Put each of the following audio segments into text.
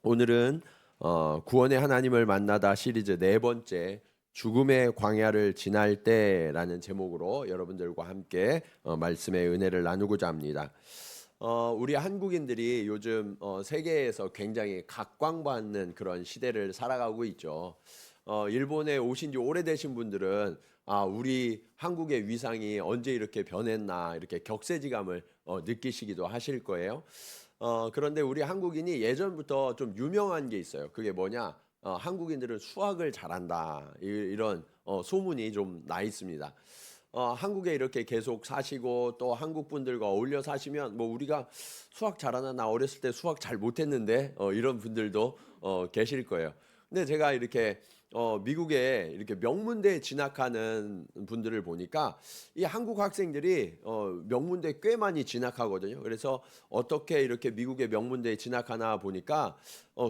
오늘은 구원의 하나님을 만나다 시리즈 네 번째 죽음의 광야를 지날 때라는 제목으로 여러분들과 함께 말씀의 은혜를 나누고자 합니다. 우리 한국인들이 요즘 세계에서 굉장히 각광받는 그런 시대를 살아가고 있죠. 일본에 오신 지 오래되신 분들은 우리 한국의 위상이 언제 이렇게 변했나 이렇게 격세지감을 느끼시기도 하실 거예요. 그런데 우리 한국인이 예전부터 좀 유명한 게 있어요. 그게 뭐냐? 한국인들은 수학을 잘한다. 이런 소문이 좀 나 있습니다. 한국에 이렇게 계속 사시고 또 한국 분들과 어울려 사시면 뭐 우리가 수학 잘하나 나 어렸을 때 수학 잘 못했는데 이런 분들도 계실 거예요. 근데 제가 이렇게 미국에 이렇게 명문대에 진학하는 분들을 보니까 이 한국 학생들이 명문대 꽤 많이 진학하거든요. 그래서 어떻게 이렇게 미국의 명문대에 진학하나 보니까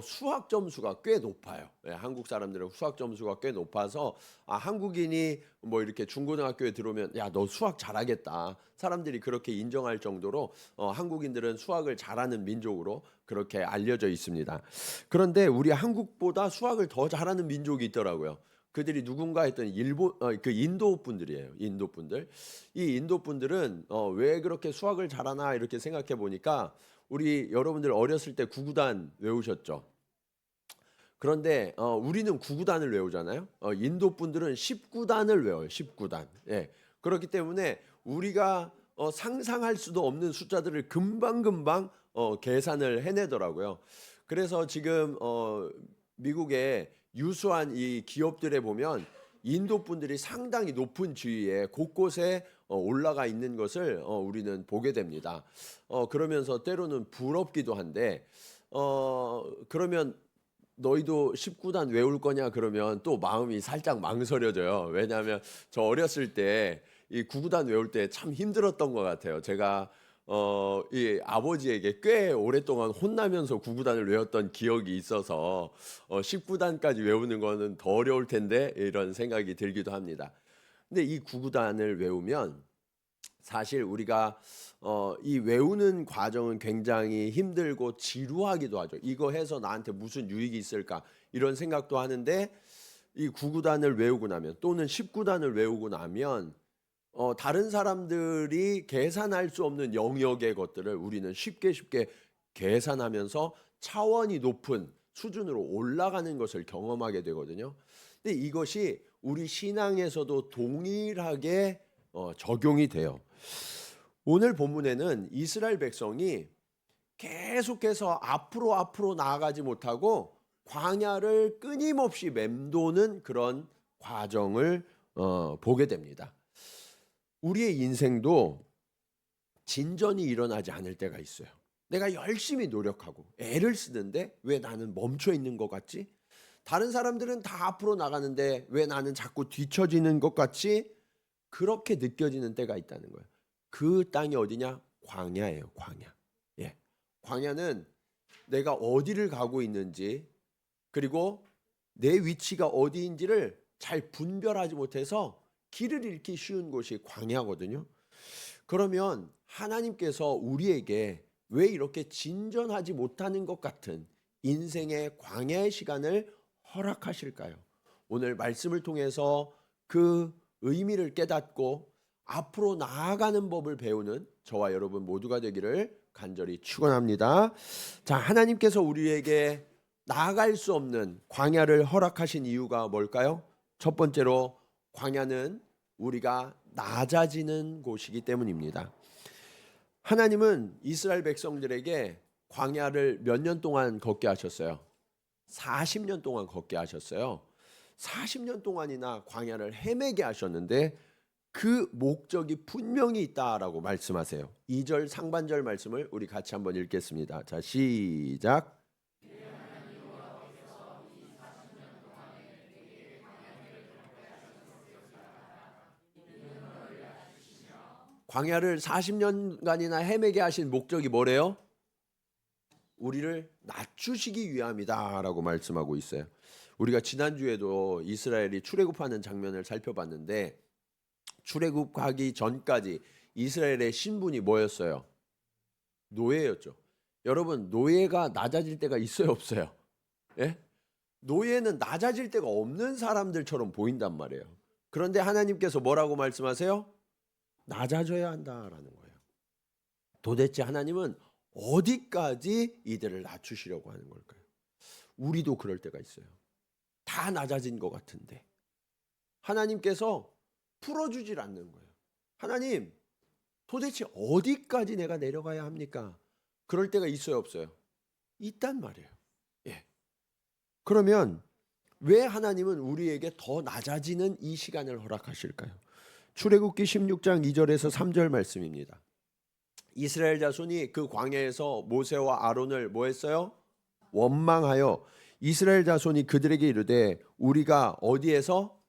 수학 점수가 꽤 높아요. 예, 한국 사람들은 수학 점수가 꽤 높아서 한국인이 뭐 이렇게 중고등학교에 들어오면 야, 너 수학 잘하겠다. 사람들이 그렇게 인정할 정도로 한국인들은 수학을 잘하는 민족으로 그렇게 알려져 있습니다. 그런데 우리 한국보다 수학을 더 잘하는 민족이 있더라고요. 그들이 누군가 했더니 그 인도 분들이에요. 인도 분들. 이 인도 분들은 왜 그렇게 수학을 잘하나 이렇게 생각해 보니까 우리 여러분들 어렸을 때 구구단 외우셨죠? 그런데 우리는 구구단을 외우잖아요. 인도 분들은 19단을 외워요. 19단. 예. 그렇기 때문에 우리가 상상할 수도 없는 숫자들을 금방금방 계산을 해내더라고요. 그래서 지금 미국의 유수한 이 기업들에 보면 인도 분들이 상당히 높은 지위에 곳곳에 올라가 있는 것을 우리는 보게 됩니다. 그러면서 때로는 부럽기도 한데 그러면 너희도 19단 외울 거냐 그러면 또 마음이 살짝 망설여져요. 왜냐하면 저 어렸을 때 이 구구단 외울 때 참 힘들었던 것 같아요. 제가 이 아버지에게 꽤 오랫동안 혼나면서 구구단을 외웠던 기억이 있어서 19단까지 외우는 거는 더 어려울 텐데 이런 생각이 들기도 합니다. 근데 이 구구단을 외우면 사실 우리가 이 외우는 과정은 굉장히 힘들고 지루하기도 하죠. 이거 해서 나한테 무슨 유익이 있을까 이런 생각도 하는데 이 구구단을 외우고 나면 또는 19단을 외우고 나면 다른 사람들이 계산할 수 없는 영역의 것들을 우리는 쉽게 계산하면서 차원이 높은 수준으로 올라가는 것을 경험하게 되거든요. 근데 이것이 우리 신앙에서도 동일하게 적용이 돼요. 오늘 본문에는 이스라엘 백성이 계속해서 앞으로 나아가지 못하고 광야를 끊임없이 맴도는 그런 과정을 보게 됩니다. 우리의 인생도 진전이 일어나지 않을 때가 있어요. 내가 열심히 노력하고 애를 쓰는데 왜 나는 멈춰 있는 것 같지? 다른 사람들은 다 앞으로 나가는데 왜 나는 자꾸 뒤처지는 것 같이 그렇게 느껴지는 때가 있다는 거예요. 그 땅이 어디냐? 광야예요, 광야. 예. 광야는 내가 어디를 가고 있는지 그리고 내 위치가 어디인지를 잘 분별하지 못해서 길을 잃기 쉬운 곳이 광야거든요. 그러면 하나님께서 우리에게 왜 이렇게 진전하지 못하는 것 같은 인생의 광야의 시간을 허락하실까요? 오늘 말씀을 통해서 그 의미를 깨닫고 앞으로 나아가는 법을 배우는 저와 여러분 모두가 되기를 간절히 축원합니다. 자, 하나님께서 우리에게 나아갈 수 없는 광야를 허락하신 이유가 뭘까요? 첫 번째로 광야는 우리가 낮아지는 곳이기 때문입니다. 하나님은 이스라엘 백성들에게 광야를 몇 년 동안 걷게 하셨어요? 40년 동안 걷게 하셨어요. 40년 동안이나 광야를 헤매게 하셨는데 그 목적이 분명히 있다라고 말씀하세요. 2절 상반절 말씀을 우리 같이 한번 읽겠습니다. 자, 시작. 광야를 40년간이나 헤매게 하신 목적이 뭐래요? 우리를 낮추시기 위함이다라고 말씀하고 있어요. 우리가 지난주에도 이스라엘이 출애굽하는 장면을 살펴봤는데 출애굽하기 전까지 이스라엘의 신분이 뭐였어요? 노예였죠. 여러분, 노예가 낮아질 때가 있어요, 없어요? 예? 노예는 낮아질 데가 없는 사람들처럼 보인단 말이에요. 그런데 하나님께서 뭐라고 말씀하세요? 낮아져야 한다라는 거예요. 도대체 하나님은 어디까지 이들을 낮추시려고 하는 걸까요? 우리도 그럴 때가 있어요. 다 낮아진 것 같은데 하나님께서 풀어주질 않는 거예요. 하나님, 도대체 어디까지 내가 내려가야 합니까? 그럴 때가 있어요, 없어요? 있단 말이에요. 예. 그러면 왜 하나님은 우리에게 더 낮아지는 이 시간을 허락하실까요? 출애굽기 16장 2절에서 3절 말씀입니다. 이스라엘 자손이 그 광야에서 모세와 아론을 뭐 했어요? 원망하여 이스라엘 자손이 그들에게 이르되 우리가 어디에서?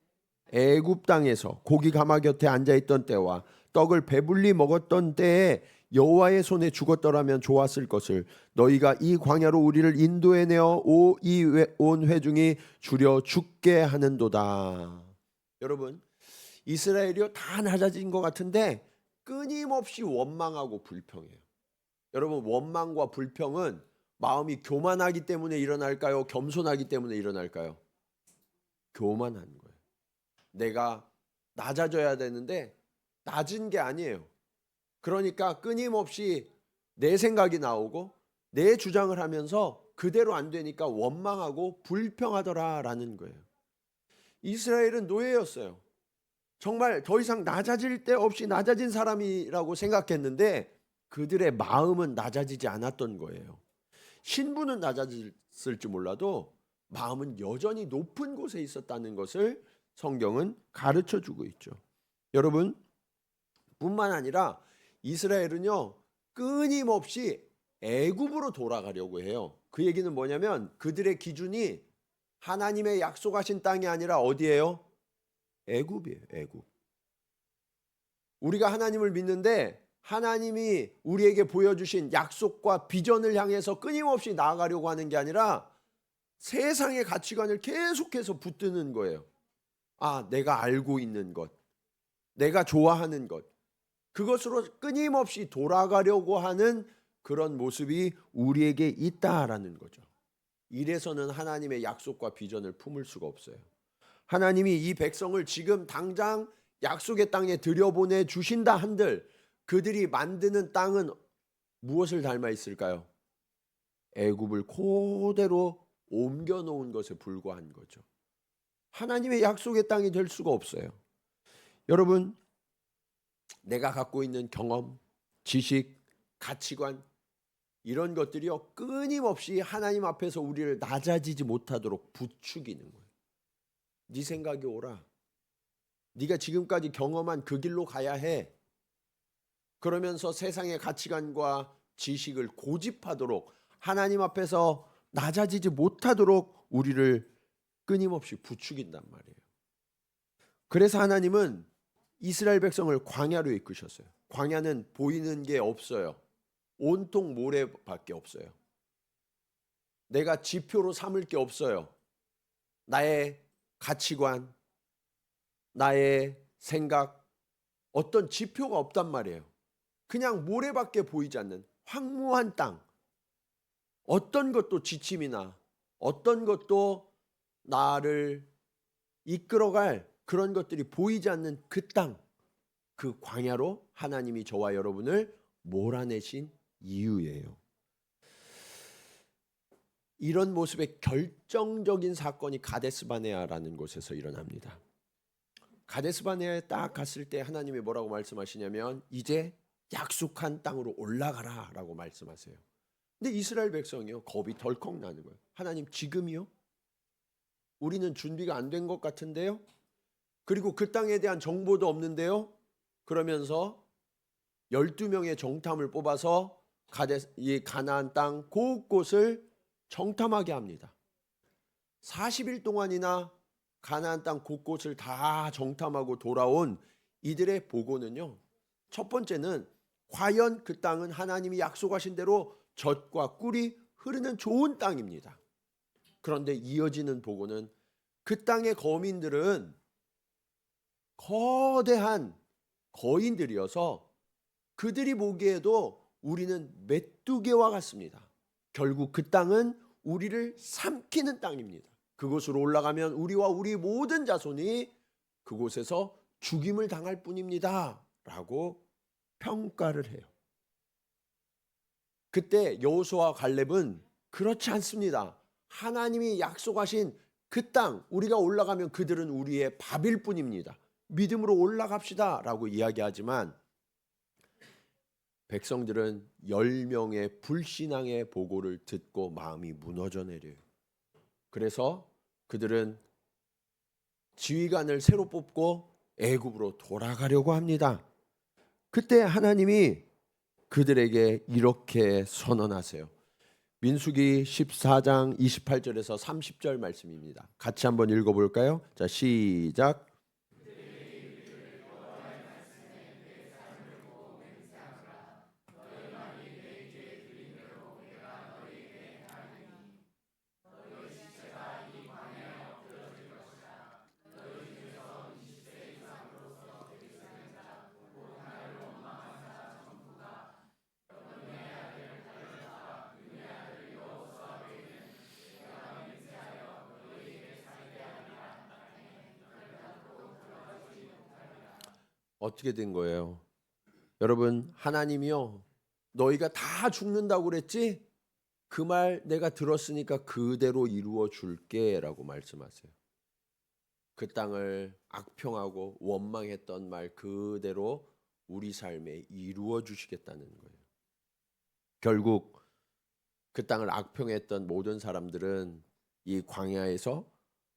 애굽 땅에서 고기 가마 곁에 앉아 있던 때와 떡을 배불리 먹었던 때에 여호와의 손에 죽었더라면 좋았을 것을 너희가 이 광야로 우리를 인도해 내어 온 회중이 줄여 죽게 하는도다. 여러분, 이스라엘이요 다 낮아진 것 같은데 끊임없이 원망하고 불평해요. 여러분, 원망과 불평은 마음이 교만하기 때문에 일어날까요? 겸손하기 때문에 일어날까요? 교만한 거예요. 내가 낮아져야 되는데 낮은 게 아니에요. 그러니까 끊임없이 내 생각이 나오고 내 주장을 하면서 그대로 안 되니까 원망하고 불평하더라라는 거예요. 이스라엘은 노예였어요. 정말 더 이상 낮아질 데 없이 낮아진 사람이라고 생각했는데 그들의 마음은 낮아지지 않았던 거예요. 신분은 낮아졌을지 몰라도 마음은 여전히 높은 곳에 있었다는 것을 성경은 가르쳐 주고 있죠. 여러분, 뿐만 아니라 이스라엘은요 끊임없이 애굽으로 돌아가려고 해요. 그 얘기는 뭐냐면 그들의 기준이 하나님의 약속하신 땅이 아니라 어디예요? 애굽이에요. 애굽. 우리가 하나님을 믿는데 하나님이 우리에게 보여주신 약속과 비전을 향해서 끊임없이 나아가려고 하는 게 아니라 세상의 가치관을 계속해서 붙드는 거예요. 아, 내가 알고 있는 것, 내가 좋아하는 것, 그것으로 끊임없이 돌아가려고 하는 그런 모습이 우리에게 있다라는 거죠. 이래서는 하나님의 약속과 비전을 품을 수가 없어요. 하나님이 이 백성을 지금 당장 약속의 땅에 들여보내 주신다 한들 그들이 만드는 땅은 무엇을 닮아 있을까요? 애굽을 그대로 옮겨 놓은 것에 불과한 거죠. 하나님의 약속의 땅이 될 수가 없어요. 여러분, 내가 갖고 있는 경험, 지식, 가치관 이런 것들이요 끊임없이 하나님 앞에서 우리를 낮아지지 못하도록 부추기는 거예요. 네 생각이 옳아. 네가 지금까지 경험한 그 길로 가야 해. 그러면서 세상의 가치관과 지식을 고집하도록 하나님 앞에서 낮아지지 못하도록 우리를 끊임없이 부추긴단 말이에요. 그래서 하나님은 이스라엘 백성을 광야로 이끄셨어요. 광야는 보이는 게 없어요. 온통 모래밖에 없어요. 내가 지표로 삼을 게 없어요. 나의 가치관, 나의 생각, 어떤 지표가 없단 말이에요. 그냥 모래밖에 보이지 않는 황무한 땅. 어떤 것도 지침이나 어떤 것도 나를 이끌어갈 그런 것들이 보이지 않는 그 땅, 그 광야로 하나님이 저와 여러분을 몰아내신 이유예요. 이런 모습의 결정적인 사건이 가데스바네아라는 곳에서 일어납니다. 가데스바네아에 딱 갔을 때 하나님이 뭐라고 말씀하시냐면 이제 약속한 땅으로 올라가라 라고 말씀하세요. 근데 이스라엘 백성이요 겁이 덜컥 나는 거예요. 하나님 지금이요? 우리는 준비가 안 된 것 같은데요? 그리고 그 땅에 대한 정보도 없는데요? 그러면서 12명의 정탐을 뽑아서 이 가나안 땅 곳곳을 정탐하게 합니다. 40일 동안이나 가나안 땅 곳곳을 다 정탐하고 돌아온 이들의 보고는요. 첫 번째는 과연 그 땅은 하나님이 약속하신 대로 젖과 꿀이 흐르는 좋은 땅입니다. 그런데 이어지는 보고는 그 땅의 거민들은 거대한 거인들이어서 그들이 보기에도 우리는 메뚜기와 같습니다. 결국 그 땅은 우리를 삼키는 땅입니다. 그곳으로 올라가면 우리와 우리 모든 자손이 그곳에서 죽임을 당할 뿐입니다 라고 평가를 해요. 그때 여호수아와 갈렙은 그렇지 않습니다. 하나님이 약속하신 그 땅, 우리가 올라가면 그들은 우리의 밥일 뿐입니다. 믿음으로 올라갑시다 라고 이야기하지만 백성들은 10명의 불신앙의 보고를 듣고 마음이 무너져 내려요. 그래서 그들은 지휘관을 새로 뽑고 애굽으로 돌아가려고 합니다. 그때 하나님이 그들에게 이렇게 선언하세요. 민수기 14장 28절에서 30절 말씀입니다. 같이 한번 읽어볼까요? 자, 시작. 어떻게 된 거예요? 여러분, 하나님이요, 너희가 다 죽는다고 그랬지? 그 말 내가 들었으니까 그대로 이루어 줄게 라고 말씀하세요. 그 땅을 악평하고 원망했던 말 그대로 우리 삶에 이루어 주시겠다는 거예요. 결국 그 땅을 악평했던 모든 사람들은 이 광야에서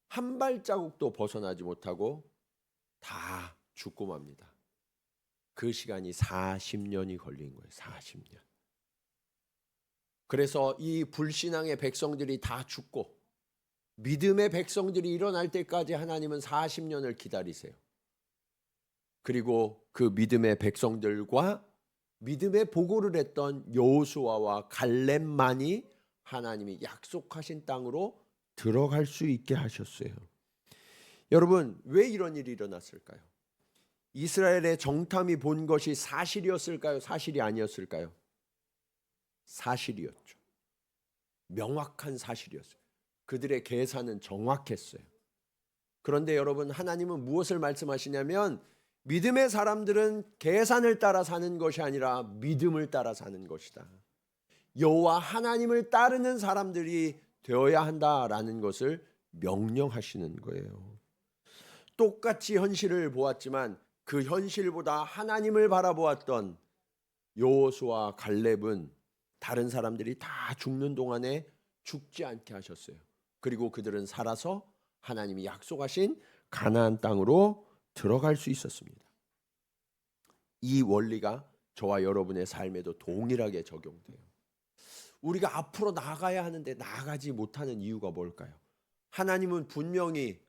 한 발자국도 벗어나지 못하고 다 죽고 맙니다. 그 시간이 40년이 걸린 거예요. 40년. 그래서 이 불신앙의 백성들이 다 죽고 믿음의 백성들이 일어날 때까지 하나님은 40년을 기다리세요. 그리고 그 믿음의 백성들과 믿음의 보고를 했던 여호수아와 갈렙만이 하나님이 약속하신 땅으로 들어갈 수 있게 하셨어요. 여러분, 왜 이런 일이 일어났을까요? 이스라엘의 정탐이 본 것이 사실이었을까요? 사실이 아니었을까요? 사실이었죠. 명확한 사실이었어요. 그들의 계산은 정확했어요. 그런데 여러분, 하나님은 무엇을 말씀하시냐면 믿음의 사람들은 계산을 따라 사는 것이 아니라 믿음을 따라 사는 것이다. 여호와 하나님을 따르는 사람들이 되어야 한다라는 것을 명령하시는 거예요. 똑같이 현실을 보았지만 그 현실보다 하나님을 바라보았던 여호수아와 갈렙은 다른 사람들이 다 죽는 동안에 죽지 않게 하셨어요. 그리고 그들은 살아서 하나님이 약속하신 가나안 땅으로 들어갈 수 있었습니다. 이 원리가 저와 여러분의 삶에도 동일하게 적용돼요. 우리가 앞으로 나아가야 하는데 나아가지 못하는 이유가 뭘까요? 하나님은 분명히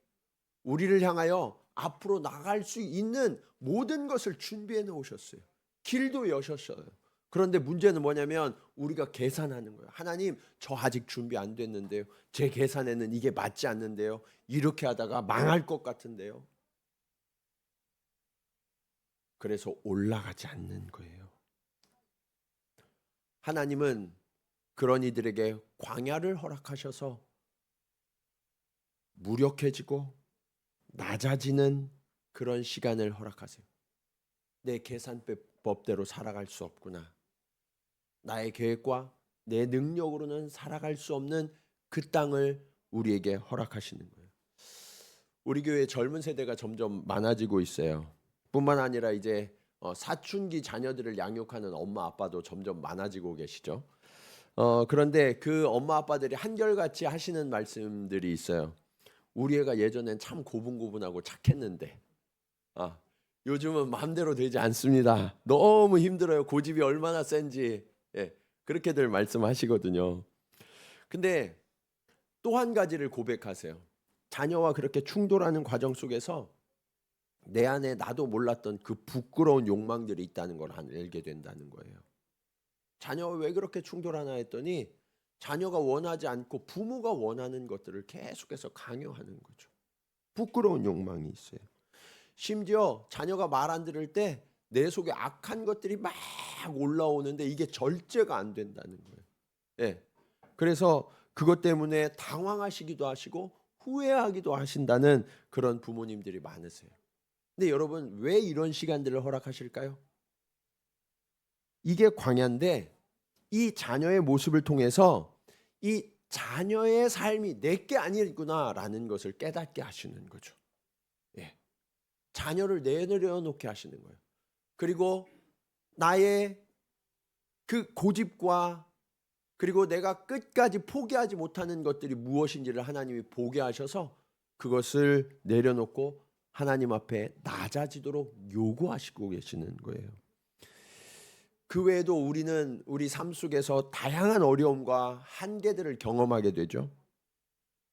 우리를 향하여 앞으로 나갈 수 있는 모든 것을 준비해 놓으셨어요. 길도 여셨어요. 그런데 문제는 뭐냐면 우리가 계산하는 거예요. 하나님, 저 아직 준비 안 됐는데요. 제 계산에는 이게 맞지 않는데요. 이렇게 하다가 망할 것 같은데요. 그래서 올라가지 않는 거예요. 하나님은 그런 이들에게 광야를 허락하셔서 무력해지고 낮아지는 그런 시간을 허락하세요. 내 계산법대로 살아갈 수 없구나. 나의 계획과 내 능력으로는 살아갈 수 없는 그 땅을 우리에게 허락하시는 거예요. 우리 교회 젊은 세대가 점점 많아지고 있어요. 뿐만 아니라 이제 사춘기 자녀들을 양육하는 엄마 아빠도 점점 많아지고 계시죠. 그런데 그 엄마 아빠들이 한결같이 하시는 말씀들이 있어요. 우리 애가 예전엔 참 고분고분하고 착했는데 요즘은 마음대로 되지 않습니다. 너무 힘들어요. 고집이 얼마나 센지. 그렇게들 말씀하시거든요. 근데 또 한 가지를 고백하세요. 자녀와 그렇게 충돌하는 과정 속에서 내 안에 나도 몰랐던 그 부끄러운 욕망들이 있다는 걸 알게 된다는 거예요. 자녀와 왜 그렇게 충돌하나 했더니 자녀가 원하지 않고 부모가 원하는 것들을 계속해서 강요하는 거죠. 부끄러운 욕망이 있어요. 심지어 자녀가 말 안 들을 때 내 속에 악한 것들이 막 올라오는데 이게 절제가 안 된다는 거예요. 그래서 그것 때문에 당황하시기도 하시고 후회하기도 하신다는 그런 부모님들이 많으세요. 근데 여러분, 왜 이런 시간들을 허락하실까요? 이게 광야인데 이 자녀의 모습을 통해서 이 자녀의 삶이 내게 아니구나라는 것을 깨닫게 하시는 거죠. 예. 자녀를 내려놓게 하시는 거예요. 그리고 나의 그 고집과 그리고 내가 끝까지 포기하지 못하는 것들이 무엇인지를 하나님이 보게 하셔서 그것을 내려놓고 하나님 앞에 낮아지도록 요구하시고 계시는 거예요. 그 외에도 우리는 우리 삶 속에서 다양한 어려움과 한계들을 경험하게 되죠.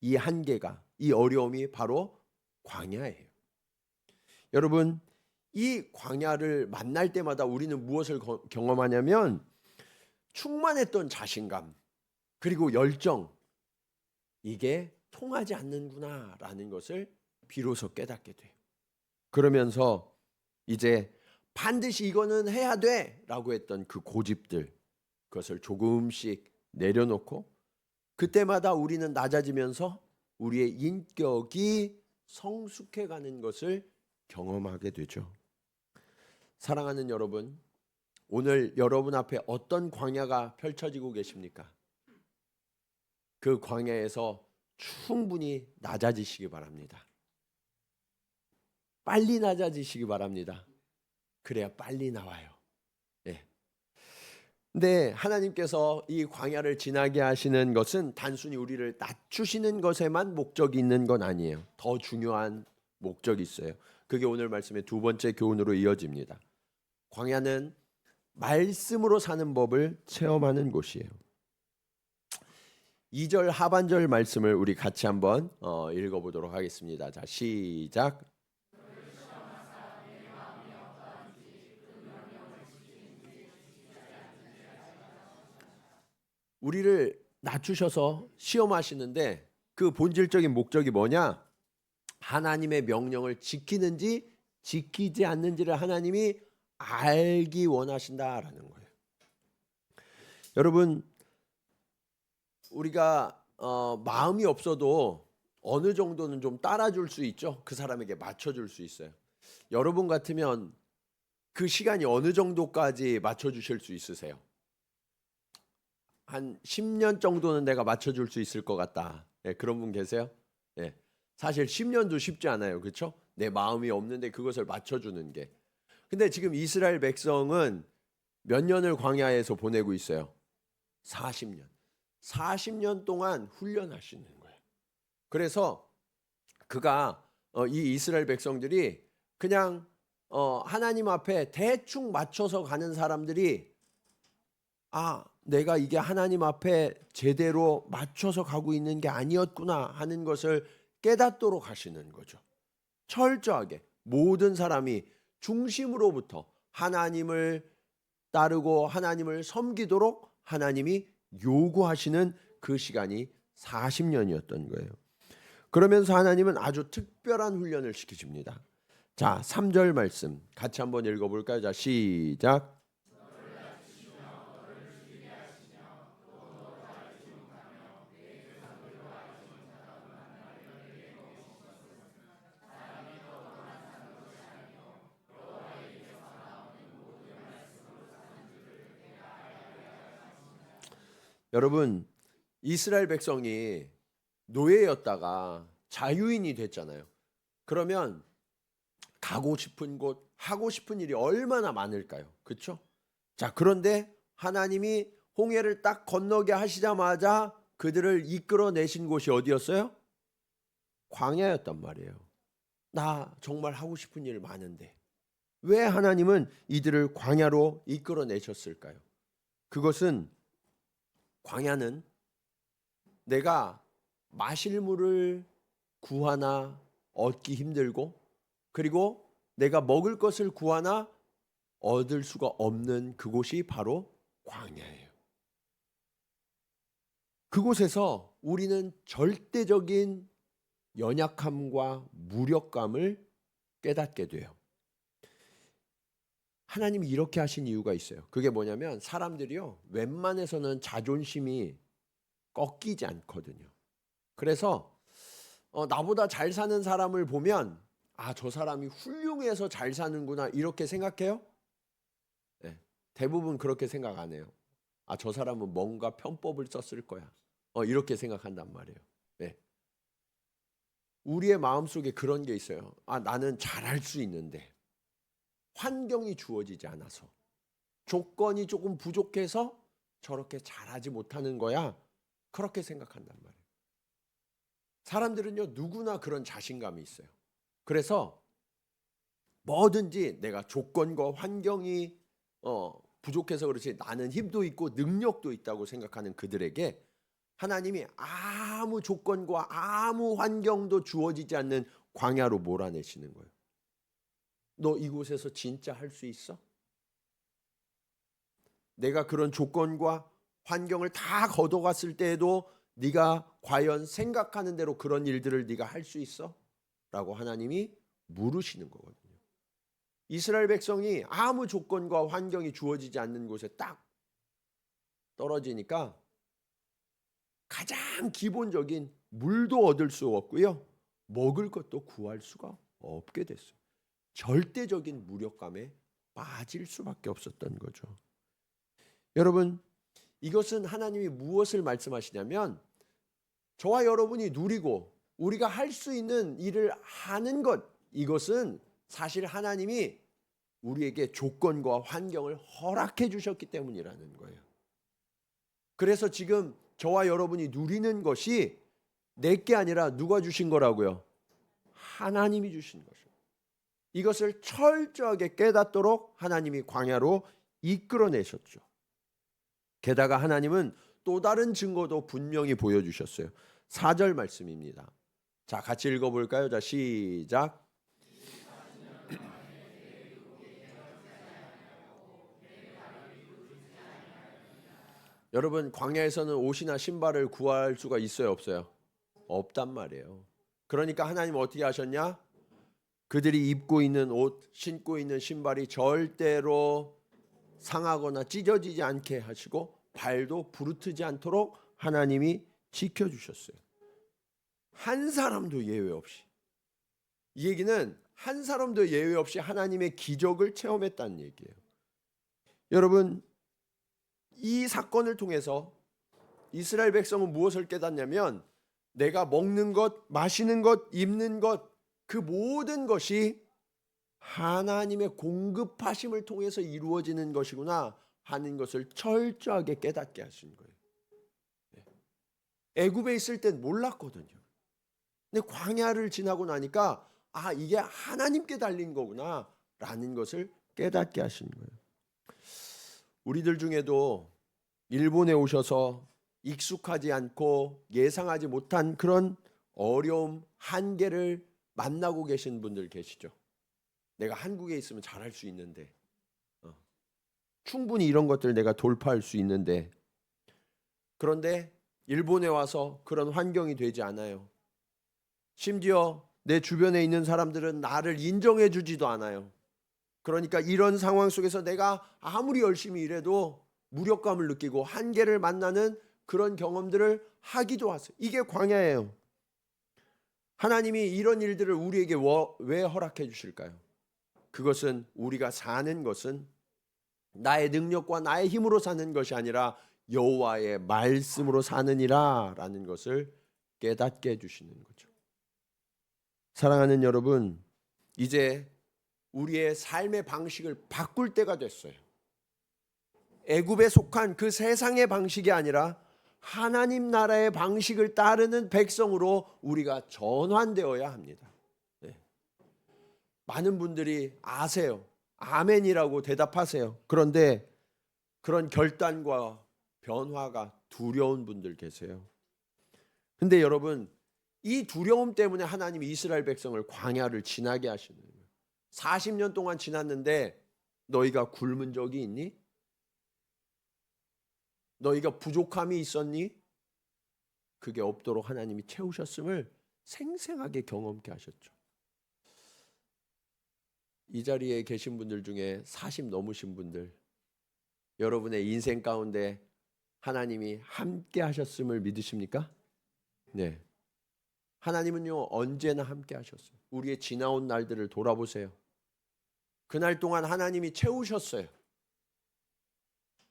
이 한계가, 이 어려움이 바로 광야예요. 여러분, 이 광야를 만날 때마다 우리는 무엇을 경험하냐면 충만했던 자신감 그리고 열정, 이게 통하지 않는구나라는 것을 비로소 깨닫게 돼요. 그러면서 이제 반드시 이거는 해야 돼라고 했던 그 고집들, 그것을 조금씩 내려놓고 그때마다 우리는 낮아지면서 우리의 인격이 성숙해가는 것을 경험하게 되죠. 사랑하는 여러분, 오늘 여러분 앞에 어떤 광야가 펼쳐지고 계십니까? 그 광야에서 충분히 낮아지시기 바랍니다. 빨리 낮아지시기 바랍니다. 그래야 빨리 나와요. 예. 근데 하나님께서 이 광야를 지나게 하시는 것은 단순히 우리를 낮추시는 것에만 목적이 있는 건 아니에요. 더 중요한 목적이 있어요. 그게 오늘 말씀의 두 번째 교훈으로 이어집니다. 광야는 말씀으로 사는 법을 체험하는 곳이에요. 2절 하반절 말씀을 우리 같이 한번 읽어보도록 하겠습니다. 자, 시작. 우리를 낮추셔서 시험하시는데 그 본질적인 목적이 뭐냐? 하나님의 명령을 지키는지 지키지 않는지를 하나님이 알기 원하신다라는 거예요. 여러분, 우리가 마음이 없어도 어느 정도는 좀 따라줄 수 있죠. 그 사람에게 맞춰줄 수 있어요. 여러분 같으면 그 시간이 어느 정도까지 맞춰주실 수 있으세요? 한 10년 정도는 내가 맞춰줄 수 있을 것 같다. 예, 그런 분 계세요? 예. 사실 10년도 쉽지 않아요. 그렇죠? 내 마음이 없는데 그것을 맞춰주는 게. 근데 지금 이스라엘 백성은 몇 년을 광야에서 보내고 있어요? 40년. 40년 동안 훈련하시는 거예요. 그래서 그가 이 이스라엘 백성들이 그냥 하나님 앞에 대충 맞춰서 가는 사람들이 내가 이게 하나님 앞에 제대로 맞춰서 가고 있는 게 아니었구나 하는 것을 깨닫도록 하시는 거죠. 철저하게 모든 사람이 중심으로부터 하나님을 따르고 하나님을 섬기도록 하나님이 요구하시는 그 시간이 40년이었던 거예요. 그러면서 하나님은 아주 특별한 훈련을 시키십니다. 자, 3절 말씀 같이 한번 읽어볼까요? 자, 시작. 여러분, 이스라엘 백성이 노예였다가 자유인이 됐잖아요. 그러면 가고 싶은 곳, 하고 싶은 일이 얼마나 많을까요? 그렇죠? 자, 그런데 하나님이 홍해를 딱 건너게 하시자마자 그들을 이끌어내신 곳이 어디였어요? 광야였단 말이에요. 나 정말 하고 싶은 일 많은데 왜 하나님은 이들을 광야로 이끌어내셨을까요? 그것은, 광야는 내가 마실 물을 구하나 얻기 힘들고 그리고 내가 먹을 것을 구하나 얻을 수가 없는 그곳이 바로 광야예요. 그곳에서 우리는 절대적인 연약함과 무력감을 깨닫게 돼요. 하나님이 이렇게 하신 이유가 있어요. 그게 뭐냐면 사람들이요, 웬만해서는 자존심이 꺾이지 않거든요. 그래서 나보다 잘 사는 사람을 보면 저 사람이 훌륭해서 잘 사는구나 이렇게 생각해요? 네, 대부분 그렇게 생각 안 해요. 저 사람은 뭔가 편법을 썼을 거야. 이렇게 생각한단 말이에요. 네. 우리의 마음속에 그런 게 있어요. 나는 잘할 수 있는데 환경이 주어지지 않아서, 조건이 조금 부족해서 저렇게 잘하지 못하는 거야. 그렇게 생각한단 말이에요. 사람들은요, 누구나 그런 자신감이 있어요. 그래서 뭐든지 내가 조건과 환경이 부족해서 그렇지 나는 힘도 있고 능력도 있다고 생각하는 그들에게 하나님이 아무 조건과 아무 환경도 주어지지 않는 광야로 몰아내시는 거예요. 너 이곳에서 진짜 할 수 있어? 내가 그런 조건과 환경을 다 걷어갔을 때에도 네가 과연 생각하는 대로 그런 일들을 네가 할 수 있어? 라고 하나님이 물으시는 거거든요. 이스라엘 백성이 아무 조건과 환경이 주어지지 않는 곳에 딱 떨어지니까 가장 기본적인 물도 얻을 수 없고요, 먹을 것도 구할 수가 없게 됐어요. 절대적인 무력감에 빠질 수밖에 없었던 거죠. 여러분, 이것은 하나님이 무엇을 말씀하시냐면 저와 여러분이 누리고 우리가 할 수 있는 일을 하는 것, 이것은 사실 하나님이 우리에게 조건과 환경을 허락해 주셨기 때문이라는 거예요. 그래서 지금 저와 여러분이 누리는 것이 내게 아니라 누가 주신 거라고요? 하나님이 주신 것이에요. 이것을 철저하게 깨닫도록 하나님이 광야로 이끌어내셨죠. 게다가 하나님은 또 다른 증거도 분명히 보여주셨어요. 4절 말씀입니다. 자, 같이 읽어볼까요? 자, 시작. 여러분, 광야에서는 옷이나 신발을 구할 수가 있어요, 없어요? 없단 말이에요. 그러니까 하나님은 어떻게 하셨냐? 그들이 입고 있는 옷, 신고 있는 신발이 절대로 상하거나 찢어지지 않게 하시고 발도 부르트지 않도록 하나님이 지켜주셨어요. 한 사람도 예외 없이. 이 얘기는 한 사람도 예외 없이 하나님의 기적을 체험했다는 얘기예요. 여러분, 이 사건을 통해서 이스라엘 백성은 무엇을 깨닫냐면 내가 먹는 것, 마시는 것, 입는 것, 그 모든 것이 하나님의 공급하심을 통해서 이루어지는 것이구나 하는 것을 철저하게 깨닫게 하신 거예요. 애굽에 있을 땐 몰랐거든요. 근데 광야를 지나고 나니까 이게 하나님께 달린 거구나 라는 것을 깨닫게 하신 거예요. 우리들 중에도 일본에 오셔서 익숙하지 않고 예상하지 못한 그런 어려움, 한계를 만나고 계신 분들 계시죠. 내가 한국에 있으면 잘할 수 있는데, 충분히 이런 것들 내가 돌파할 수 있는데, 그런데 일본에 와서 그런 환경이 되지 않아요. 심지어 내 주변에 있는 사람들은 나를 인정해 주지도 않아요. 그러니까 이런 상황 속에서 내가 아무리 열심히 일해도 무력감을 느끼고 한계를 만나는 그런 경험들을 하기도 하세요. 이게 광야예요. 하나님이 이런 일들을 우리에게 왜 허락해 주실까요? 그것은 우리가 사는 것은 나의 능력과 나의 힘으로 사는 것이 아니라 여호와의 말씀으로 사느니라 라는 것을 깨닫게 해주시는 거죠. 사랑하는 여러분, 이제 우리의 삶의 방식을 바꿀 때가 됐어요. 애굽에 속한 그 세상의 방식이 아니라 하나님 나라의 방식을 따르는 백성으로 우리가 전환되어야 합니다. 네. 많은 분들이 아세요. 아멘이라고 대답하세요. 그런데 그런 결단과 변화가 두려운 분들 계세요. 근데 여러분, 이 두려움 때문에 하나님이 이스라엘 백성을 광야를 지나게 하시는 거예요. 40년 동안 지났는데 너희가 굶은 적이 있니? 너희가 부족함이 있었니? 그게 없도록 하나님이 채우셨음을 생생하게 경험케 하셨죠. 이 자리에 계신 분들 중에 40 넘으신 분들, 여러분의 인생 가운데 하나님이 함께 하셨음을 믿으십니까? 네. 하나님은요 언제나 함께 하셨어요. 우리의 지나온 날들을 돌아보세요. 그날 동안 하나님이 채우셨어요.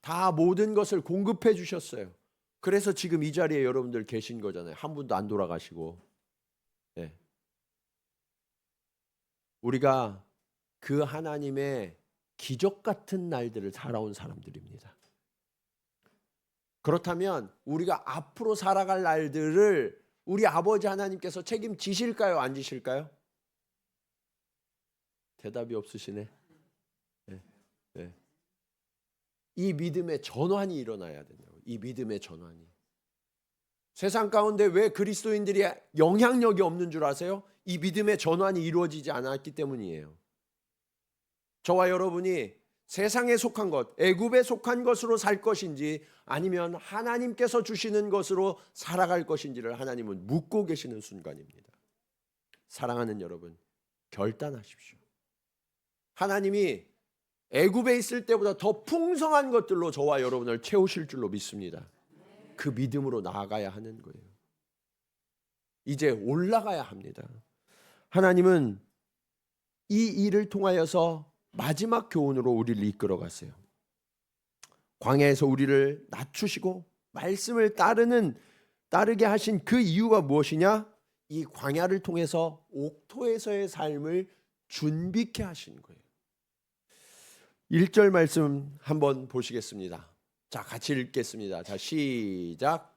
다 모든 것을 공급해 주셨어요. 그래서 지금 이 자리에 여러분들 계신 거잖아요. 한 분도 안 돌아가시고. 네. 우리가 그 하나님의 기적 같은 날들을 살아온 사람들입니다. 그렇다면 우리가 앞으로 살아갈 날들을 우리 아버지 하나님께서 책임지실까요? 안 지실까요? 대답이 없으시네. 네. 네. 이 믿음의 전환이 일어나야 된다고. 이 믿음의 전환이. 세상 가운데 왜 그리스도인들이 영향력이 없는 줄 아세요? 이 믿음의 전환이 이루어지지 않았기 때문이에요. 저와 여러분이 세상에 속한 것, 애굽에 속한 것으로 살 것인지 아니면 하나님께서 주시는 것으로 살아갈 것인지를 하나님은 묻고 계시는 순간입니다. 사랑하는 여러분, 결단하십시오. 하나님이 애굽에 있을 때보다 더 풍성한 것들로 저와 여러분을 채우실 줄로 믿습니다. 그 믿음으로 나아가야 하는 거예요. 이제 올라가야 합니다. 하나님은 이 일을 통하여서 마지막 교훈으로 우리를 이끌어 가세요. 광야에서 우리를 낮추시고 말씀을 따르게 하신 그 이유가 무엇이냐? 이 광야를 통해서 옥토에서의 삶을 준비케 하신 거예요. 1절 말씀 한번 보시겠습니다. 자, 같이 읽겠습니다. 자, 시작.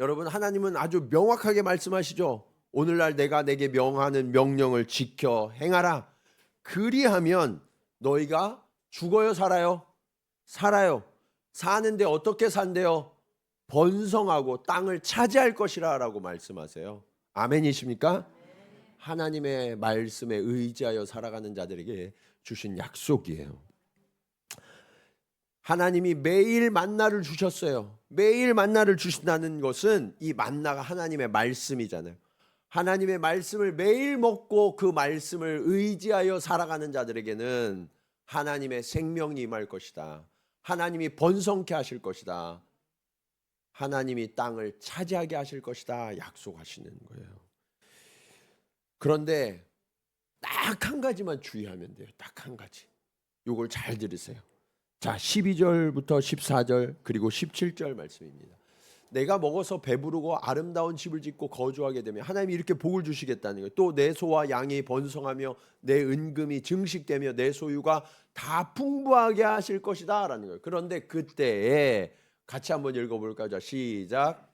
여러분, 하나님은 아주 명확하게 말씀하시죠. 오늘날 내가 내게 명하는 명령을 지켜 행하라. 그리하면 너희가 죽어요, 살아요? 살아요. 사는데 어떻게 산대요? 번성하고 땅을 차지할 것이라 라고 말씀하세요. 아멘이십니까? 하나님의 말씀에 의지하여 살아가는 자들에게 주신 약속이에요. 하나님이 매일 만나를 주셨어요. 매일 만나를 주신다는 것은 이 만나가 하나님의 말씀이잖아요. 하나님의 말씀을 매일 먹고 그 말씀을 의지하여 살아가는 자들에게는 하나님의 생명이 임할 것이다. 하나님이 번성케 하실 것이다. 하나님이 땅을 차지하게 하실 것이다. 약속하시는 거예요. 그런데 딱 한 가지만 주의하면 돼요. 딱 한 가지. 이걸 잘 들으세요. 자, 12절부터 14절 그리고 17절 말씀입니다. 내가 먹어서 배부르고 아름다운 집을 짓고 거주하게 되면 하나님이 이렇게 복을 주시겠다는 거예요. 또 내 소와 양이 번성하며 내 은금이 증식되며 내 소유가 다 풍부하게 하실 것이다 라는 거예요. 그런데 그때에 같이 한번 읽어볼까요? 자, 시작.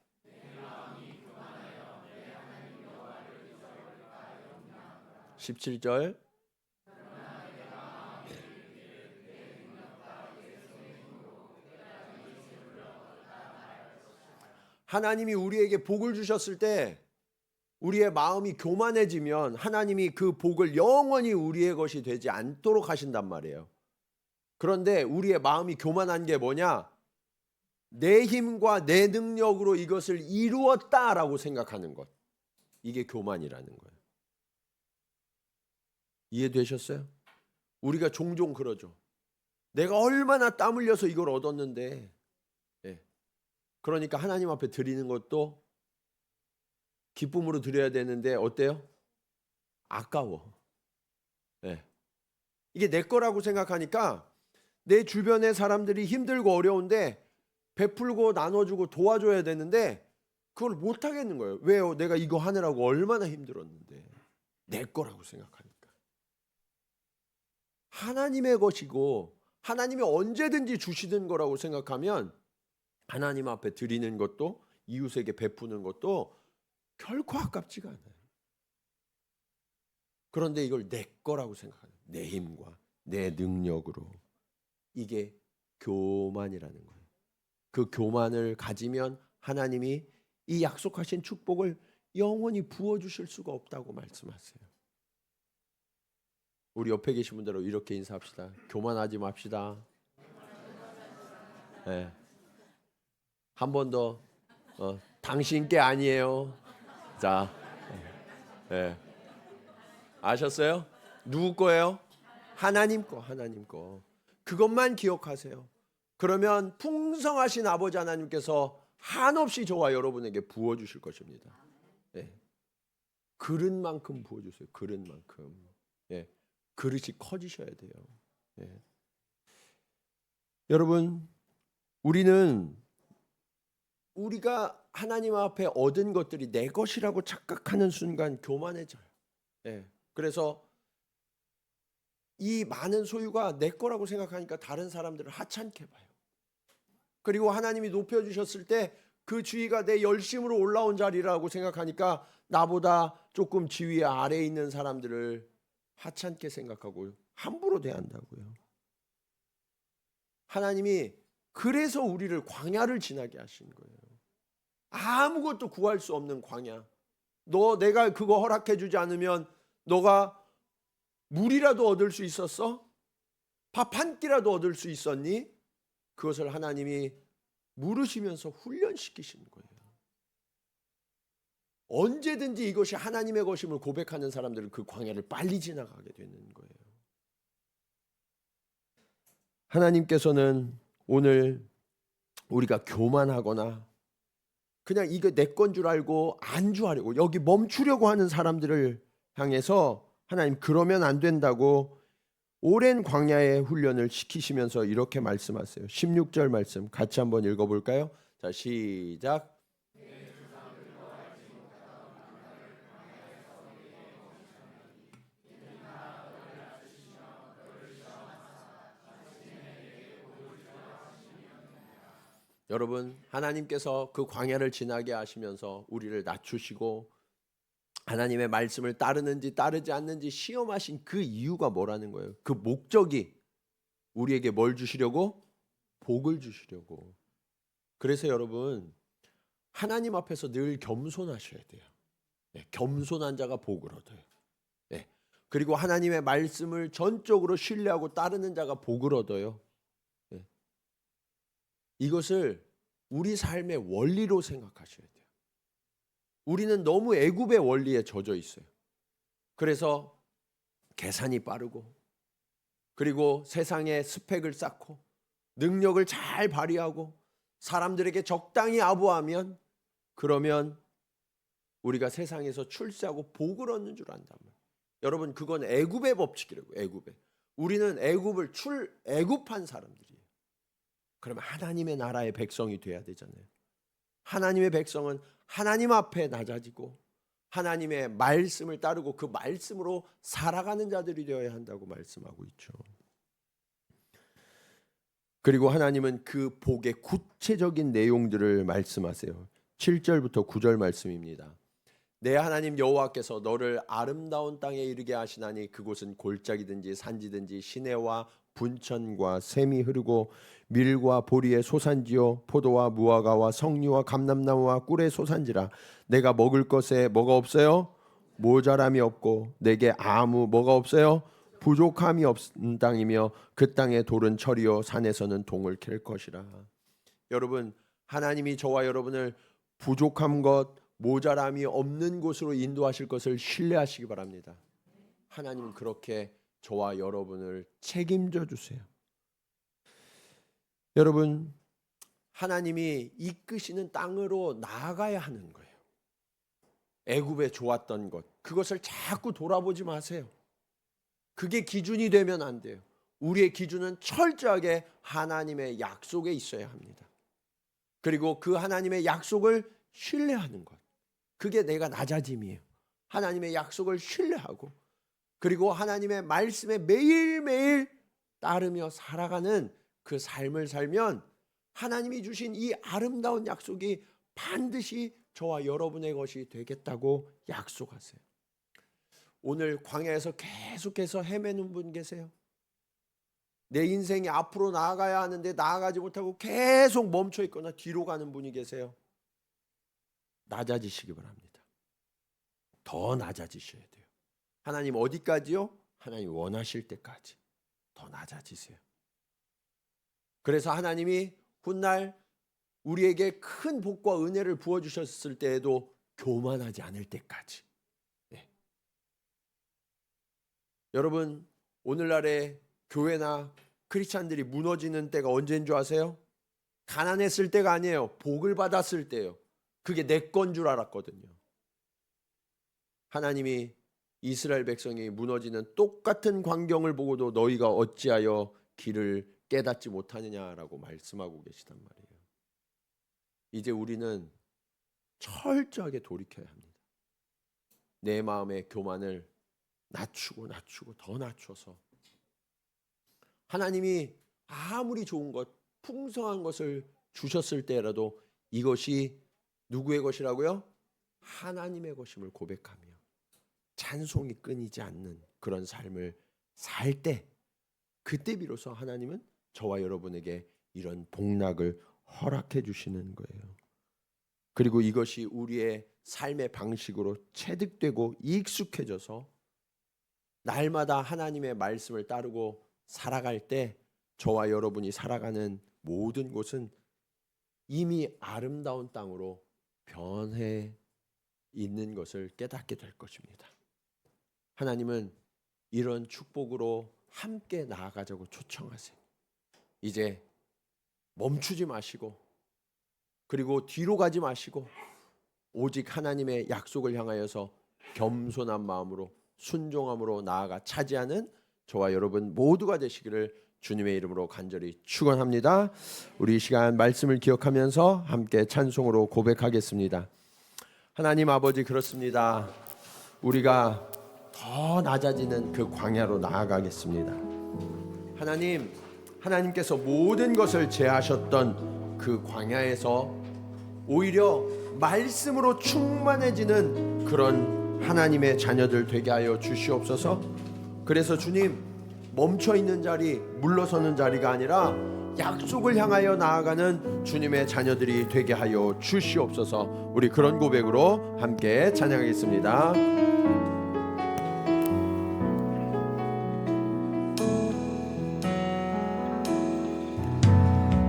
17절. 하나님이 우리에게 복을 주셨을 때 우리의 마음이 교만해지면 하나님이 그 복을 영원히 우리의 것이 되지 않도록 하신단 말이에요. 그런데 우리의 마음이 교만한 게 뭐냐? 내 힘과 내 능력으로 이것을 이루었다라고 생각하는 것. 이게 교만이라는 거예요. 이해되셨어요? 우리가 종종 그러죠. 내가 얼마나 땀 흘려서 이걸 얻었는데. 그러니까 하나님 앞에 드리는 것도 기쁨으로 드려야 되는데 어때요? 아까워. 이게 내 거라고 생각하니까 내 주변의 사람들이 힘들고 어려운데 베풀고 나눠주고 도와줘야 되는데 그걸 못 하겠는 거예요. 왜요? 내가 이거 하느라고 얼마나 힘들었는데. 내 거라고 생각하니까. 하나님의 것이고 하나님이 언제든지 주시는 거라고 생각하면 하나님 앞에 드리는 것도 이웃에게 베푸는 것도 결코 아깝지가 않아요. 그런데 이걸 내 거라고 생각하는, 내 힘과 내 능력으로. 이게 교만이라는 거예요. 그 교만을 가지면 하나님이 이 약속하신 축복을 영원히 부어주실 수가 없다고 말씀하세요. 우리 옆에 계신 분들은 이렇게 인사합시다. 교만하지 맙시다. 한 번 더 당신 게 아니에요. 자, 예. 아셨어요? 누구 거예요? 하나님 거, 하나님 거. 그것만 기억하세요. 그러면 풍성하신 아버지 하나님께서 한없이 저와 여러분에게 부어주실 것입니다. 예. 그릇만큼 부어주세요. 그릇만큼. 예. 그릇이 커지셔야 돼요. 예. 여러분, 우리가 하나님 앞에 얻은 것들이 내 것이라고 착각하는 순간 교만해져요. 예. 그래서 이 많은 소유가 내 거라고 생각하니까 다른 사람들을 하찮게 봐요. 그리고 하나님이 높여주셨을 때 그 지위가 내 열심으로 올라온 자리라고 생각하니까 나보다 조금 지위 아래에 있는 사람들을 하찮게 생각하고 함부로 대한다고요. 하나님이 그래서 우리를 광야를 지나게 하신 거예요. 아무것도 구할 수 없는 광야. 내가 그거 허락해 주지 않으면 너가 물이라도 얻을 수 있었어? 밥 한 끼라도 얻을 수 있었니? 그것을 하나님이 물으시면서 훈련시키신 거예요. 언제든지 이것이 하나님의 것임을 고백하는 사람들은 그 광야를 빨리 지나가게 되는 거예요. 하나님께서는 오늘 우리가 교만하거나 그냥 이거 내 건 줄 알고 안주하려고 여기 멈추려고 하는 사람들을 향해서 하나님 그러면 안 된다고 오랜 광야의 훈련을 시키시면서 이렇게 말씀하세요. 16절 말씀 같이 한번 읽어볼까요? 자, 시작. 여러분, 하나님께서 그 광야를 지나게 하시면서 우리를 낮추시고 하나님의 말씀을 따르는지 따르지 않는지 시험하신 그 이유가 뭐라는 거예요? 그 목적이 우리에게 뭘 주시려고? 복을 주시려고. 그래서 여러분, 하나님 앞에서 늘 겸손하셔야 돼요. 네, 겸손한 자가 복을 얻어요. 네, 그리고 하나님의 말씀을 전적으로 신뢰하고 따르는 자가 복을 얻어요. 네, 이것을 우리 삶의 원리로 생각하셔야 돼요. 우리는 너무 애굽의 원리에 젖어 있어요. 그래서 계산이 빠르고 그리고 세상에 스펙을 쌓고 능력을 잘 발휘하고 사람들에게 적당히 아부하면 그러면 우리가 세상에서 출세하고 복을 얻는 줄 안단 말이에요. 여러분 그건 애굽의 법칙이라고. 애굽의. 우리는 애굽한 사람들이에요. 그러면 하나님의 나라의 백성이 돼야 되잖아요. 하나님의 백성은 하나님 앞에 낮아지고 하나님의 말씀을 따르고 그 말씀으로 살아가는 자들이 되어야 한다고 말씀하고 있죠. 그리고 하나님은 그 복의 구체적인 내용들을 말씀하세요. 7절부터 9절 말씀입니다. 내 하나님 여호와께서 너를 아름다운 땅에 이르게 하시나니 그곳은 골짜기든지 산지든지 시내와 분천과 샘이 흐르고 밀과 보리의 소산지요 포도와 무화과와 석류와 감람나무와 꿀의 소산지라. 내가 먹을 것에 뭐가 없어요? 모자람이 없고 내게 아무 뭐가 없어요? 부족함이 없는 땅이며 그 땅의 돌은 철이요 산에서는 동을 캘 것이라. 여러분 하나님이 저와 여러분을 부족한 것 모자람이 없는 곳으로 인도하실 것을 신뢰하시기 바랍니다. 하나님은 그렇게 저와 여러분을 책임져 주세요. 여러분 하나님이 이끄시는 땅으로 나아가야 하는 거예요. 애굽에 좋았던 것 그것을 자꾸 돌아보지 마세요. 그게 기준이 되면 안 돼요. 우리의 기준은 철저하게 하나님의 약속에 있어야 합니다. 그리고 그 하나님의 약속을 신뢰하는 것 그게 내가 낮아짐이에요. 하나님의 약속을 신뢰하고 그리고 하나님의 말씀에 매일매일 따르며 살아가는 그 삶을 살면 하나님이 주신 이 아름다운 약속이 반드시 저와 여러분의 것이 되겠다고 약속하세요. 오늘 광야에서 계속해서 헤매는 분 계세요? 내 인생이 앞으로 나아가야 하는데 나아가지 못하고 계속 멈춰 있거나 뒤로 가는 분이 계세요? 낮아지시기 바랍니다. 더 낮아지셔야 돼요. 하나님 어디까지요? 하나님 원하실 때까지 더 낮아지세요. 그래서 하나님이 훗날 우리에게 큰 복과 은혜를 부어주셨을 때에도 교만하지 않을 때까지. 네. 여러분, 오늘날의 교회나 크리스찬들이 무너지는 때가 언제인 줄 아세요? 가난했을 때가 아니에요. 복을 받았을 때요. 그게 내 건 줄 알았거든요. 하나님이 이스라엘 백성이 무너지는 똑같은 광경을 보고도 너희가 어찌하여 길을 깨닫지 못하느냐라고 말씀하고 계시단 말이에요. 이제 우리는 철저하게 돌이켜야 합니다. 내 마음의 교만을 낮추고 더 낮춰서 하나님이 아무리 좋은 것, 풍성한 것을 주셨을 때라도 이것이 누구의 것이라고요? 하나님의 것임을 고백하며 찬송이 끊이지 않는 그런 삶을 살 때, 그때 비로소 하나님은 저와 여러분에게 이런 복락을 허락해 주시는 거예요. 그리고 이것이 우리의 삶의 방식으로 체득되고 익숙해져서 날마다 하나님의 말씀을 따르고 살아갈 때 저와 여러분이 살아가는 모든 곳은 이미 아름다운 땅으로 변해 있는 것을 깨닫게 될 것입니다. 하나님은 이런 축복으로 함께 나아가자고 초청하세요. 이제 멈추지 마시고 그리고 뒤로 가지 마시고 오직 하나님의 약속을 향하여서 겸손한 마음으로 순종함으로 나아가 차지하는 저와 여러분 모두가 되시기를 주님의 이름으로 간절히 축원합니다. 우리 이 시간 말씀을 기억하면서 함께 찬송으로 고백하겠습니다. 하나님 아버지, 그렇습니다. 우리가 더 낮아지는 그 광야로 나아가겠습니다. 하나님께서 모든 것을 제하셨던 그 광야에서 오히려 말씀으로 충만해지는 그런 하나님의 자녀들 되게 하여 주시옵소서. 그래서 주님, 멈춰있는 자리, 물러서는 자리가 아니라 약속을 향하여 나아가는 주님의 자녀들이 되게 하여 주시옵소서. 우리 그런 고백으로 함께 찬양하겠습니다.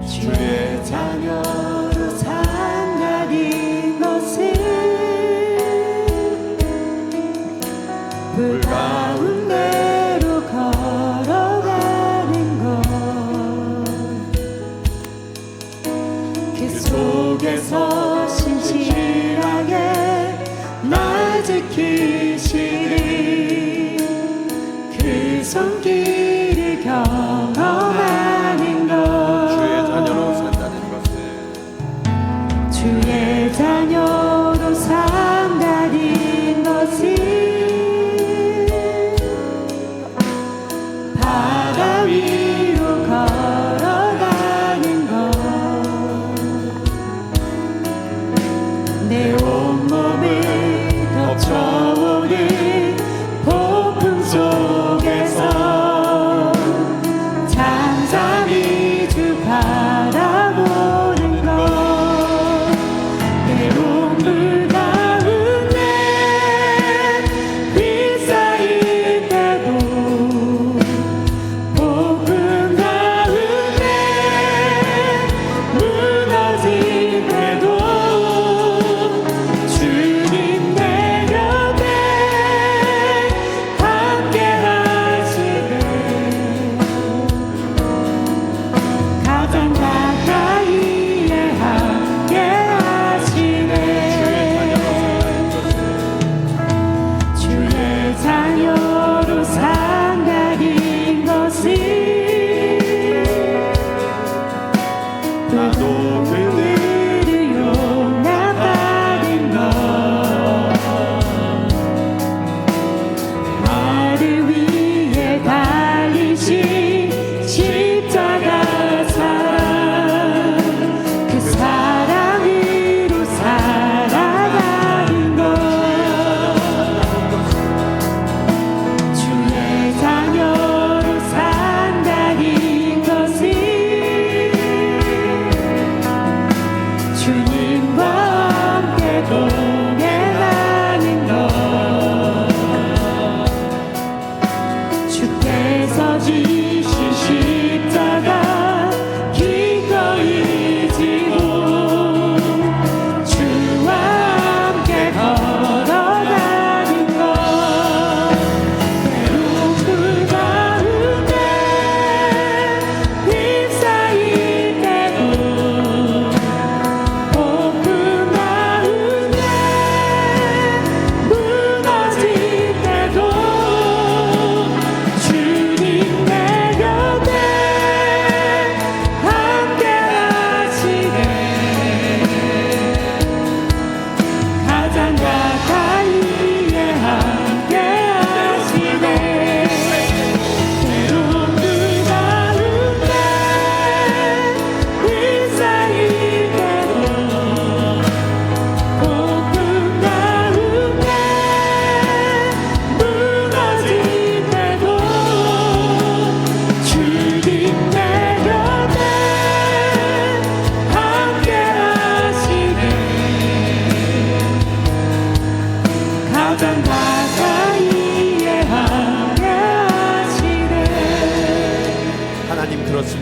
주의 자녀로 산다는 것은 불 가운데로 걸어가는 것, 그 속에서 신실하게 날 지키시는 그 손길을 경험하는 것, 주의 자녀로 산다는 것은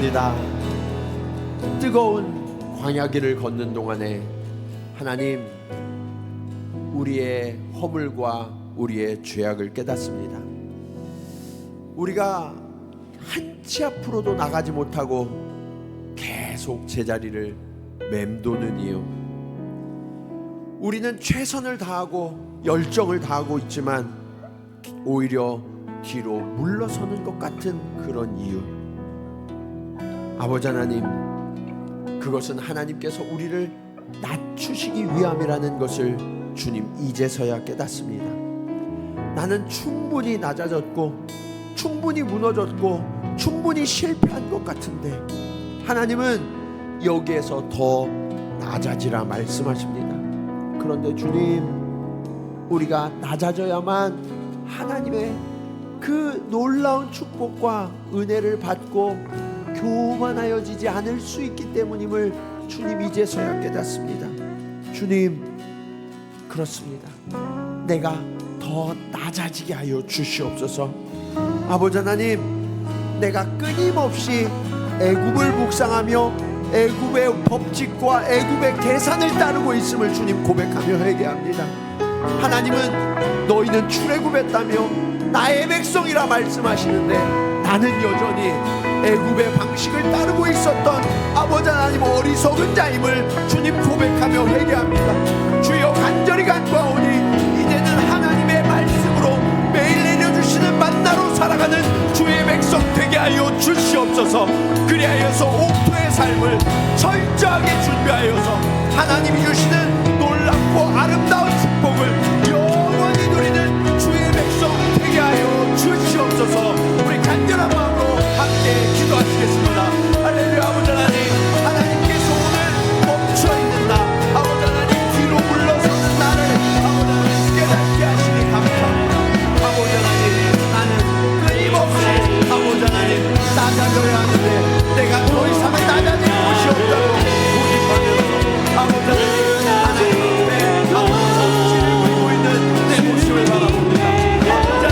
기도합니다. 뜨거운 광야길을 걷는 동안에 하나님, 우리의 허물과 우리의 죄악을 깨닫습니다. 우리가 한치 앞으로도 나가지 못하고 계속 제자리를 맴도는 이유, 우리는 최선을 다하고 열정을 다하고 있지만 오히려 뒤로 물러서는 것 같은 그런 이유, 아버지 하나님, 그것은 하나님께서 우리를 낮추시기 위함이라는 것을 주님 이제서야 깨닫습니다. 나는 충분히 낮아졌고 충분히 무너졌고 충분히 실패한 것 같은데 하나님은 여기에서 더 낮아지라 말씀하십니다. 그런데 주님, 우리가 낮아져야만 하나님의 그 놀라운 축복과 은혜를 받고 교만하여지지 않을 수 있기 때문임을 주님 이제서야 깨닫습니다. 주님, 그렇습니다. 내가 더 낮아지게 하여 주시옵소서. 아버지 하나님, 내가 끊임없이 애굽을 묵상하며 애굽의 법칙과 애굽의 계산을 따르고 있음을 주님 고백하며 회개합니다. 하나님은 너희는 출애굽했다며 나의 백성이라 말씀하시는데 나는 여전히 애굽의 방식을 따르고 있었던 아버지 하나님 어리석은 자임을 주님 고백하며 회개합니다. 주여, 간절히 간구하오니 이제는 하나님의 말씀으로 매일 내려주시는 만나로 살아가는 주의 백성 되게 하여 주시옵소서. 그리하여서 옥토의 삶을 철저하게 준비하여서 하나님이 주시는 놀랍고 아름다운 축복을 영원히 누리는 주의 백성 되게 하여 주시옵소서. 우리 간절한 마음으로 함께 기도하시겠습니다. 할렐루야. 아버지 하나님, 하나님께서 오늘 멈춰있는 나, 아버지 하나님 뒤로 물러서는 나를 아버지 하나님 깨닫게 하시니 감사합니다. 아버지 하나님, 나는 끊임없이 아버지 하나님 낮아져야 하는데 내가 더 이상은 낮아질 곳이 없다고 고집하면서 아버지 하나님 앞에 성실을 부리고 있는 내 모습을 바라봅니다. 아버지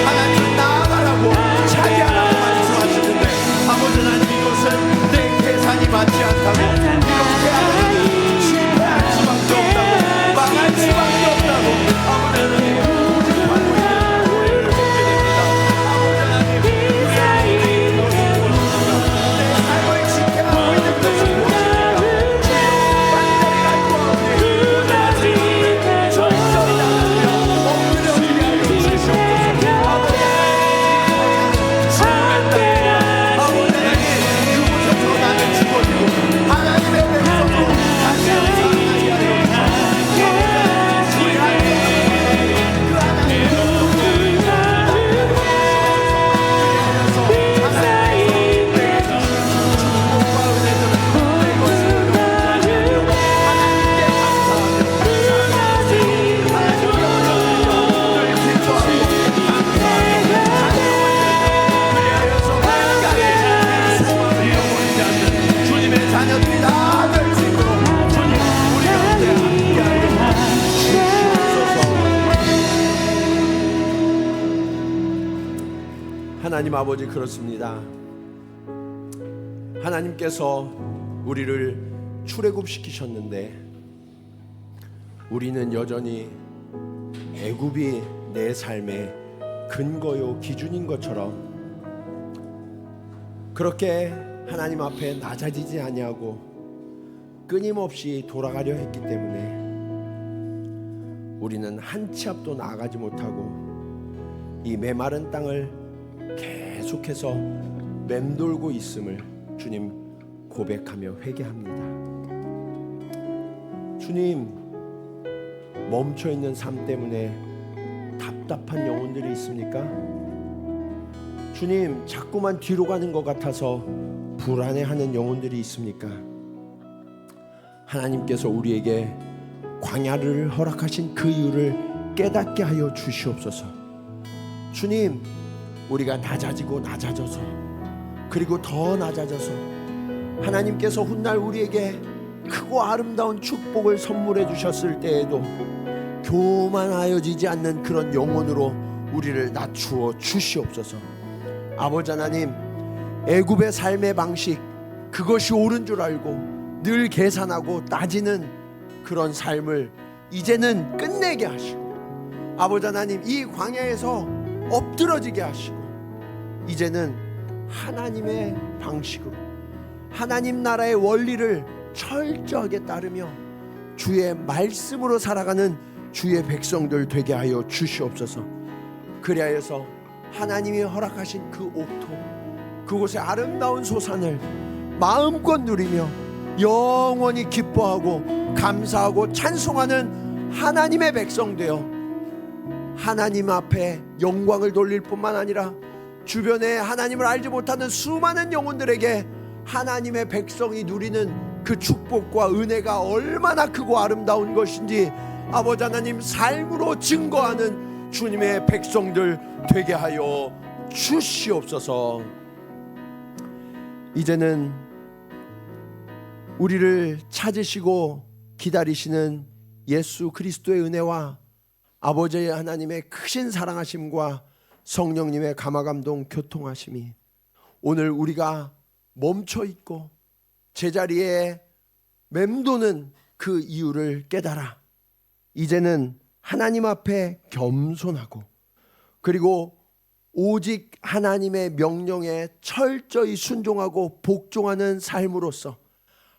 하나님 나아가라고 차지하라고 말씀하시는데 아버지 하나님, 이것은 내 계산이 맞지 않다고 이렇게 하나님 실패할 수밖에 없다고 망할 수밖에 없다고 아버지 하나님 고집하고 있는 우리를 보게 됩니다. 아버지 하나님, 내 삶을 지켜가고 있는 것이 무엇입니까? 주여, 반대리 갈구하오니 하나님 절절히 나가며 엎드려지게 하여 주시옵소서. 아버지 그곳에서 나는 죽어지고 하나님의 백성으로 다시 한번 살아나게 하여 주시옵소서. 우리 하나님, 그 하나님의 주님의 자녀들이 다 될 수 있도록 주님 우리 곁에 함께하여 주시옵소서. 하나님 아버지, 그렇습니다. 하나님께서 우리를 출애굽시키셨는데 우리는 여전히 애굽이 내 삶의 근거요 기준인 것처럼 그렇게 하나님 앞에 낮아지지 아니하고 끊임없이 돌아가려 했기 때문에 우리는 한치 앞도 나아가지 못하고 이 메마른 땅을 계속해서 맴돌고 있음을 주님 고백하며 회개합니다. 주님, 멈춰있는 삶 때문에 답답한 영혼들이 있습니까? 주님, 자꾸만 뒤로 가는 것 같아서 불안해하는 영혼들이 있습니까? 하나님께서 우리에게 광야를 허락하신 그 이유를 깨닫게 하여 주시옵소서. 주님, 우리가 낮아지고 낮아져서 그리고 더 낮아져서 하나님께서 훗날 우리에게 크고 아름다운 축복을 선물해 주셨을 때에도 교만하여지지 않는 그런 영혼으로 우리를 낮추어 주시옵소서. 아버지 하나님, 애굽의 삶의 방식, 그것이 옳은 줄 알고 늘 계산하고 따지는 그런 삶을 이제는 끝내게 하시고, 아버지 하나님 이 광야에서 엎드러지게 하시고, 이제는 하나님의 방식으로 하나님 나라의 원리를 철저하게 따르며 주의 말씀으로 살아가는 주의 백성들 되게 하여 주시옵소서. 그리하여서 하나님이 허락하신 그 옥토, 그곳의 아름다운 소산을 마음껏 누리며 영원히 기뻐하고 감사하고 찬송하는 하나님의 백성 되어 하나님 앞에 영광을 돌릴 뿐만 아니라 주변에 하나님을 알지 못하는 수많은 영혼들에게 하나님의 백성이 누리는 그 축복과 은혜가 얼마나 크고 아름다운 것인지 아버지 하나님 삶으로 증거하는 주님의 백성들 되게 하여 주시옵소서. 이제는 우리를 찾으시고 기다리시는 예수 그리스도의 은혜와 아버지 하나님의 크신 사랑하심과 성령님의 감화감동 교통하심이 오늘 우리가 멈춰 있고 제자리에 맴도는 그 이유를 깨달아 이제는 하나님 앞에 겸손하고, 그리고 오직 하나님의 명령에 철저히 순종하고 복종하는 삶으로서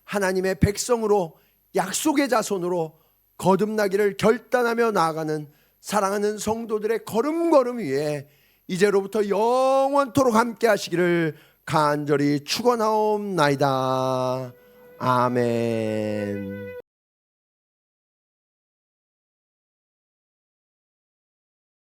하나님의 백성으로 약속의 자손으로 거듭나기를 결단하며 나아가는 사랑하는 성도들의 걸음걸음 위에 이제로부터 영원토록 함께 하시기를 간절히 축원하옵나이다. 아멘.